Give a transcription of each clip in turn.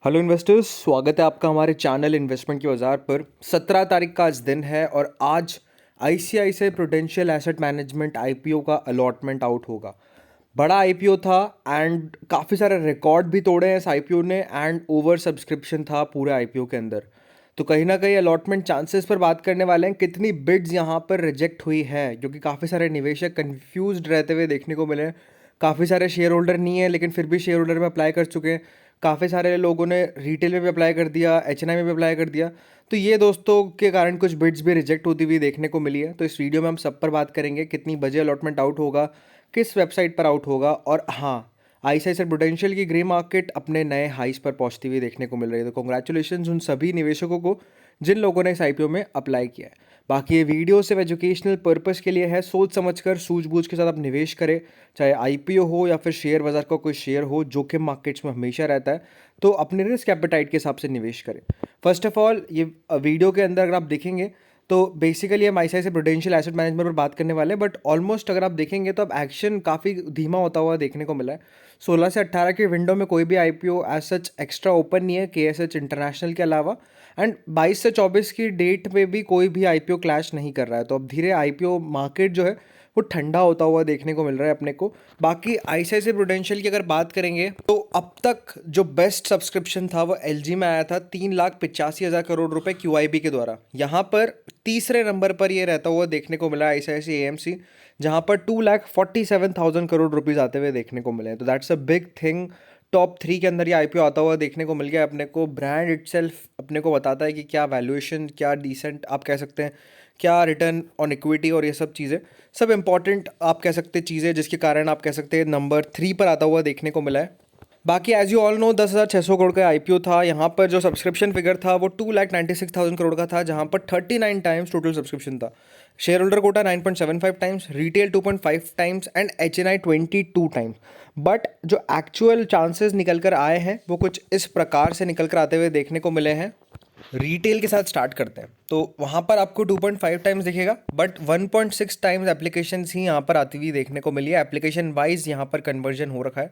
Hello investors, स्वागत है आपका हमारे चैनल इन्वेस्टमेंट के बाज़ार पर। 17 तारीख का आज दिन है और आज ICICI prudential asset management IPO का अलॉटमेंट आउट होगा। बड़ा आईपीओ था एंड काफ़ी सारे रिकॉर्ड भी तोड़े हैं इस आईपीओ ने एंड ओवर सब्सक्रिप्शन था पूरे आईपीओ के अंदर। तो कहीं ना कहीं अलॉटमेंट चांसेस पर बात करने वाले हैं, कितनी बिड्स यहाँ पर रिजेक्ट हुई है, क्योंकि काफ़ी सारे निवेशक कंफ्यूज्ड रहते हुए देखने को मिले। काफ़ी सारे शेयर होल्डर नहीं है लेकिन फिर भी शेयर होल्डर में अप्लाई कर चुके हैं। काफ़ी सारे लोगों ने रिटेल में भी अप्लाई कर दिया, एचएनआई में भी अप्लाई कर दिया। तो ये दोस्तों के कारण कुछ बिड्स भी रिजेक्ट होती हुई देखने को मिली है। तो इस वीडियो में हम सब पर बात करेंगे, कितनी बजे अलॉटमेंट आउट होगा, किस वेबसाइट पर आउट होगा, और हाँ, आईसीआईसीआई प्रूडेंशियल की ग्रे मार्केट अपने नए हाइस पर पहुंचती हुई देखने को मिल रही है। तो कॉन्ग्रेचुलेशन उन सभी निवेशकों को जिन लोगों ने इस आईपीओ में अप्लाई किया है। बाकी ये वीडियो सिर्फ एजुकेशनल पर्पस के लिए है, सोच समझकर सूझबूझ के साथ आप निवेश करें। चाहे आईपीओ हो या फिर शेयर बाजार का कोई शेयर हो, जोखिम मार्केट्स में हमेशा रहता है, तो अपने रिस्क एपेटाइट के हिसाब से निवेश करें। फर्स्ट ऑफ ऑल, ये वीडियो के अंदर अगर आप देखेंगे तो बेसिकली हम आईसीआईसीआई प्रूडेंशियल एसेट मैनेजमेंट पर बात करने वाले हैं, बट ऑलमोस्ट अगर आप देखेंगे तो अब एक्शन काफ़ी धीमा होता हुआ देखने को मिला है। 16 से 18 के विंडो में कोई भी IPO as such extra open नहीं है केएसएच इंटरनेशनल के अलावा, एंड 22 से 24 की डेट पे भी कोई भी आईपीओ क्लैश नहीं कर रहा है। तो अब धीरे आईपीओ मार्केट जो है वो ठंडा होता हुआ देखने को मिल रहा है अपने को। बाकी आईसीआईसीआई प्रूडेंशियल की अगर बात करेंगे तो अब तक जो बेस्ट सब्सक्रिप्शन था वो एलजी में आया था, 3,85,000 करोड़ रुपए क्यूआईबी के द्वारा। यहाँ पर तीसरे नंबर पर ये रहता हुआ देखने को मिला आईसीआईसीआई एएमसी, जहाँ पर 2,47,000 करोड़ रुपीज़ आते हुए देखने को मिले हैं। तो that's a big thing. Top 3 के अंदर ये आईपीओ आता हुआ देखने को मिल गया अपने को। ब्रांड इटसेल्फ अपने को बताता है कि क्या वैल्यूएशन, क्या डिसेंट आप कह सकते हैं, क्या रिटर्न ऑन इक्विटी और ये सब चीज़ें, सब इंपॉर्टेंट आप कह सकते हैं चीज़ें, जिसके कारण आप कह सकते हैं नंबर 3 पर आता हुआ देखने को मिला है। बाकी as you all know 10,600 crore का आईपीओ था। यहाँ पर जो सब्सक्रिप्शन फिगर था वो 2,96,000 करोड़ का था, जहाँ पर 39 टाइम्स टोटल सब्सक्रिप्शन था। Share holder quota 9.75 times, retail 2.5 times and HNI 22 times. But जो एक्चुअल चांसेस निकल कर आए हैं वो कुछ इस प्रकार से निकल कर आते हुए देखने को मिले हैं। रिटेल के साथ स्टार्ट करते हैं तो वहाँ पर आपको 2.5 टाइम्स दिखेगा, बट 1.6 टाइम्स एप्लीकेशन ही यहाँ पर आती हुई देखने को मिली है। एप्लीकेशन वाइज यहाँ पर कन्वर्जन हो रखा है,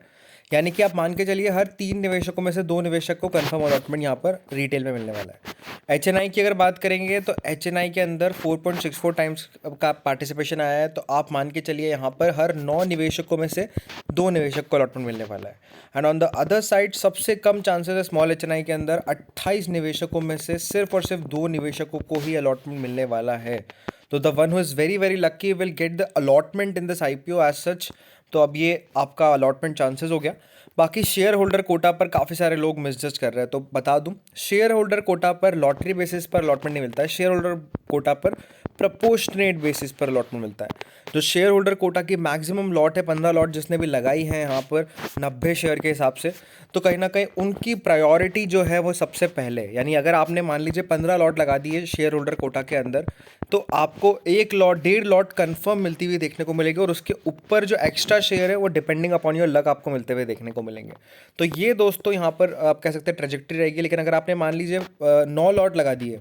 यानी कि आप मान के चलिए हर 3 निवेशकों में से 2 निवेशक को कंफर्म अलॉटमेंट यहाँ पर रिटेल में मिलने वाला है। एचएनआई की अगर बात करेंगे तो एचएनआई के अंदर 4.64 टाइम्स का पार्टिसिपेशन आया है। तो आप मान के चलिए यहाँ पर हर 9 निवेशकों में से 2 निवेशक को अलॉटमेंट मिलने वाला है। And on the other side सबसे कम चांसेस है स्मॉल एचएनआई के अंदर, 28 निवेशकों में से सिर्फ और सिर्फ 2 निवेशकों को ही अलॉटमेंट मिलने वाला है। तो the one who is very very lucky will get the allotment in this IPO as such. तो अब ये आपका अलॉटमेंट चांसेस हो गया। बाकी शेयर होल्डर कोटा पर काफ़ी सारे लोग मिसजज कर रहे हैं, तो बता दूं, शेयर होल्डर कोटा पर लॉटरी बेसिस पर अलॉटमेंट नहीं मिलता है। शेयर होल्डर कोटा पर प्रपोर्शनेट बेसिस पर अलॉटमेंट मिलता है। जो शेयर होल्डर कोटा की मैक्सिमम लॉट है 15 लॉट जिसने भी लगाई है यहाँ पर 90 शेयर के हिसाब से, तो कहीं ना कहीं उनकी प्रायोरिटी जो है वो सबसे पहले, यानी अगर आपने मान लीजिए 15 लॉट लगा दिए शेयर होल्डर कोटा के अंदर, तो आपको 1 लॉट 1.5 लॉट कंफर्म मिलती हुई देखने को मिलेगी, और उसके ऊपर जो एक्स्ट्रा शेयर है वो डिपेंडिंग अपॉन योर लक आपको मिलते हुए देखने को मिलेंगे। तो ये दोस्तों यहाँ पर आप कह सकते हैं ट्रेजेक्टरी रहेगी। लेकिन अगर आपने मान लीजिए 9 लॉट लगा दिए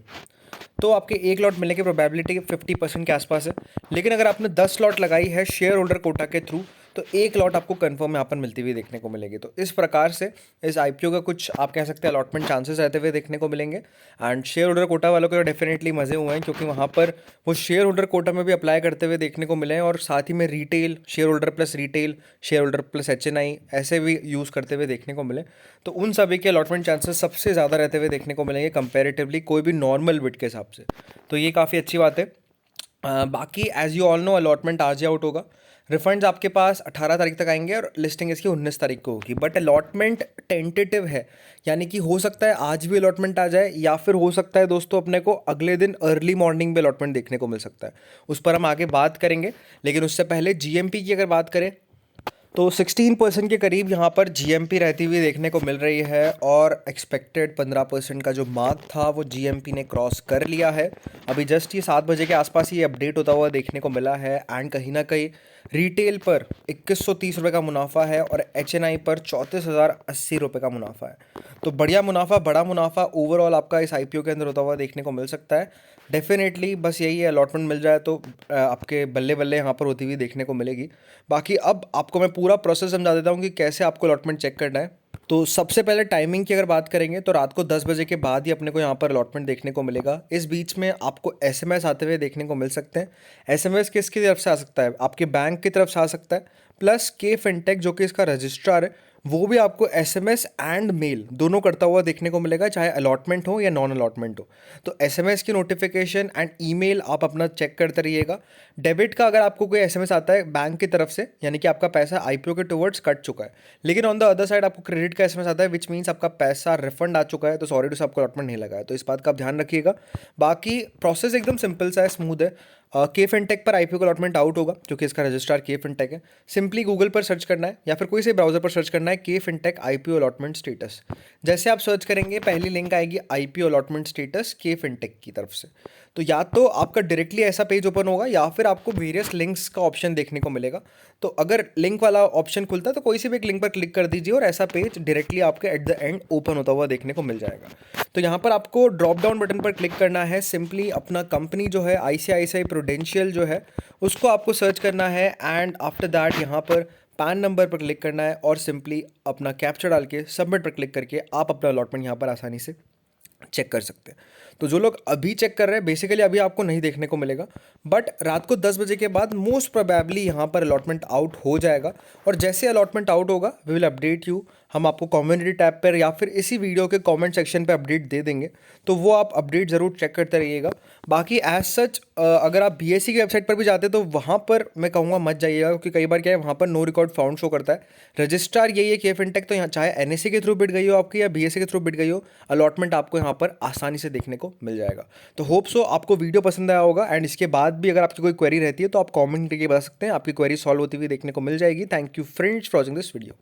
तो आपके 1 लॉट मिलने की प्रोबेबिलिटी 50% के आसपास है। लेकिन अगर आपने 10 लॉट लगाई है शेयर होल्डर कोटा के थ्रू तो 1 लॉट आपको कंफर्म यहाँ पर मिलती हुई देखने को मिलेगी। तो इस प्रकार से इस आईपीओ का कुछ आप कह सकते हैं अलॉटमेंट चांसेस रहते हुए देखने को मिलेंगे। एंड शेयर होल्डर कोटा वालों को डेफिनेटली मज़े हुए हैं, क्योंकि वहाँ पर वो शेयर होल्डर कोटा में भी अप्लाई करते हुए देखने को मिले हैं, और साथ ही में retail, share holder plus retail, share holder plus HNI ऐसे भी यूज़ करते हुए देखने को मिले। तो उन सभी के अलॉटमेंट चांसेस सबसे ज़्यादा रहते हुए देखने को मिलेंगे कंपेरेटिवली कोई भी नॉर्मल बिट के हिसाब से। तो ये काफ़ी अच्छी बात है। बाकी as you all know allotment आज ही आउट होगा। रिफंड्स आपके पास 18 तारीख तक आएंगे और लिस्टिंग इसकी 19 तारीख को होगी। बट अलॉटमेंट टेंटेटिव है, यानी कि हो सकता है आज भी अलॉटमेंट आ जाए, या फिर हो सकता है दोस्तों अपने को अगले दिन अर्ली मॉर्निंग में अलॉटमेंट देखने को मिल सकता है। उस पर हम आगे बात करेंगे। लेकिन उससे पहले जीएमपी की अगर बात करें तो 16% के करीब यहाँ पर जीएमपी रहती हुई देखने को मिल रही है, और एक्सपेक्टेड 15% का जो मार्क था वो जीएमपी ने क्रॉस कर लिया है। अभी जस्ट ये 7 बजे के आसपास ये अपडेट होता हुआ देखने को मिला है। एंड कहीं ना कहीं रिटेल पर 2130 रुपये का मुनाफा है और एचएनआई पर 34,080 रुपये का मुनाफा है। तो बढ़िया मुनाफा, बड़ा मुनाफा ओवरऑल आपका इस आईपीओ के अंदर होता हुआ देखने को मिल सकता है। डेफिनेटली बस यही है, अलॉटमेंट मिल जाए तो आपके बल्ले बल्ले यहाँ पर होती हुई देखने को मिलेगी। बाकी अब आपको मैं पूरा प्रोसेस समझा देता हूँ कि कैसे आपको अलॉटमेंट चेक करना है। तो सबसे पहले टाइमिंग की अगर बात करेंगे तो रात को 10 बजे के बाद ही अपने को यहाँ पर अलॉटमेंट देखने को मिलेगा। इस बीच में आपको एसएमएस आते हुए देखने को मिल सकते हैं। एसएमएस किसकी तरफ से आ सकता है? आपके बैंक की तरफ से आ सकता है, प्लस के फिनटेक जो कि इसका रजिस्ट्रार है वो भी आपको एसएमएस एंड मेल दोनों करता हुआ देखने को मिलेगा, चाहे अलॉटमेंट हो या नॉन अलॉटमेंट हो। तो एसएमएस की नोटिफिकेशन एंड ईमेल आप अपना चेक करते रहिएगा। डेबिट का अगर आपको कोई एसएमएस आता है बैंक की तरफ से, यानी कि आपका पैसा आईपीओ के टुवर्ड्स कट चुका है, लेकिन ऑन द अदर साइड आपको क्रेडिट का एसएमएस आता है विच मीन्स आपका पैसा रिफंड आ चुका है, तो सॉरी टू से आपको अलॉटमेंट नहीं लगा है। तो इस बात का आप ध्यान रखिएगा। बाकी प्रोसेस एकदम सिंपल सा है, स्मूथ है। के फिनटेक पर आईपीओ का अलॉटमेंट आउट होगा क्योंकि इसका रजिस्ट्रार के फिनटेक है। सिंपली गूगल पर सर्च करना है या फिर कोई से ब्राउजर पर सर्च करना है K fintech IPO allotment status. जैसे आप सर्च करेंगे पहली लिंक आएगी IPO allotment status K fintech की तरफ से। तो या तो आपका डायरेक्टली ऐसा पेज ओपन होगा या फिर आपको वेरियस लिंक्स का ऑप्शन देखने को मिलेगा। तो अगर लिंक वाला ऑप्शन खुलता है तो कोई सी भी एक लिंक पर क्लिक कर दीजिए और ऐसा पेज डायरेक्टली आपके एट द एंड ओपन होता हुआ देखने को मिल जाएगा। तो यहाँ पर आपको ड्रॉप डाउन बटन पर क्लिक करना है। सिंपली अपना कंपनी जो है आईसीआईसीआई प्रूडेंशियल जो है उसको आपको सर्च करना है एंड आफ्टर दैट यहाँ पर पैन नंबर पर क्लिक करना है और सिंपली अपना कैप्चा डाल के सबमिट पर क्लिक करके आप अपना अलॉटमेंट यहाँ पर आसानी से चेक कर सकते हैं। तो जो लोग अभी चेक कर रहे हैं बेसिकली अभी आपको नहीं देखने को मिलेगा, बट रात को 10 बजे के बाद मोस्ट प्रोबेबली यहाँ पर अलॉटमेंट आउट हो जाएगा। और जैसे अलॉटमेंट आउट होगा वी विल अपडेट यू। हम आपको कम्युनिटी टैब पर या फिर इसी वीडियो के कमेंट सेक्शन पे अपडेट दे देंगे, तो वो आप अपडेट ज़रूर चेक करते रहिएगा। बाकी एज सच अगर आप बीएसई की वेबसाइट पर भी जाते हैं तो वहाँ पर मैं कहूँगा मत जाइएगा, क्योंकि कई बार क्या है वहाँ पर नो रिकॉर्ड फाउंड शो करता है। रजिस्ट्रार यही है के फिनटेक, तो यहाँ चाहे एनएससी के थ्रू बिट गई हो आपकी या बीएसई के थ्रू बिट गई हो, अलॉटमेंट आपको यहाँ पर आसानी से देखने को मिल जाएगा। तो होप सो आपको वीडियो पसंद आया होगा एंड इसके बाद भी अगर आपकी कोई क्वेरी रहती है तो आप कमेंट करके बता सकते हैं, आपकी क्वेरी सॉल्व होती हुई देखने को मिल जाएगी। Thank you friends for watching this video.